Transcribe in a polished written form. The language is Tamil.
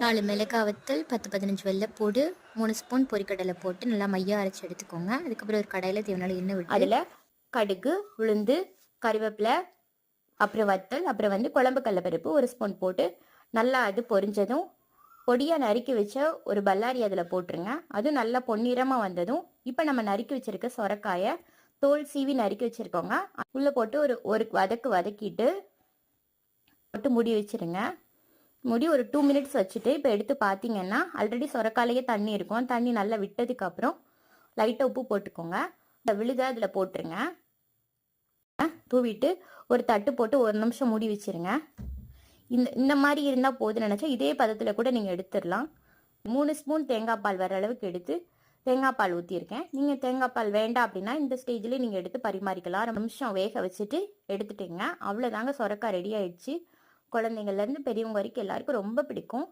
4 மிளகாய் வத்தல், 10, 15 வெள்ளைப்பூடு, 3 ஸ்பூன் பொரிக்கடலை போட்டு நல்லா மையா அரைச்சி எடுத்துக்கோங்க. அதுக்கப்புறம் ஒரு கடாயில் தேவையான எண்ணெய் விட்டு அதில் கடுகு, உளுந்து, கறிவேப்பிலை, அப்புறம் வத்தல், அப்புறம் குழம்பு கடலைப்பருப்பு 1 ஸ்பூன் போட்டு நல்லா அது பொரிஞ்சதும் பொடியாக நறுக்கி வச்ச ஒரு பல்லாரி அதில் போட்டுருங்க. அதுவும் நல்லா பொன்னிறமாக வந்ததும் இப்போ நம்ம நறுக்கி வச்சிருக்க சொரக்காயை தோல் சீவி நறுக்கி வச்சுருக்கோங்க. உள்ளே போட்டு ஒரு வதக்கிட்டு போட்டு மூடி வச்சுருங்க. மூடி ஒரு 2 மினிட்ஸ் வச்சுட்டு இப்போ எடுத்து பார்த்தீங்கன்னா ஆல்ரெடி சொரக்காலையே தண்ணி இருக்கும். தண்ணி நல்லா விட்டதுக்கப்புறம் லைட்டாக உப்பு போட்டுக்கோங்க. இந்த விழுதை அதில் போட்டுருங்க. தூவிட்டு ஒரு தட்டு போட்டு 1 நிமிஷம் மூடி வச்சுருங்க. இந்த மாதிரி இருந்தால் போதும் நினச்சா இதே பதத்தில் கூட நீங்கள் எடுத்துடலாம். 3 ஸ்பூன் தேங்காய் பால் வர அளவுக்கு எடுத்து தேங்காய் பால் ஊற்றிருக்கேன். நீங்கள் தேங்காய் பால் வேண்டாம் அப்படின்னா இந்த ஸ்டேஜ்லேயே நீங்கள் எடுத்து பரிமாறிக்கலாம். 2 நிமிஷம் வேக வச்சுட்டு எடுத்துட்டீங்க. அவ்வளோதாங்க, சொரக்காய் ரெடி ஆயிடுச்சு. குழந்தைங்கள்லேருந்து பெரியவங்க வரைக்கும் எல்லாருக்கும் ரொம்ப பிடிக்கும்.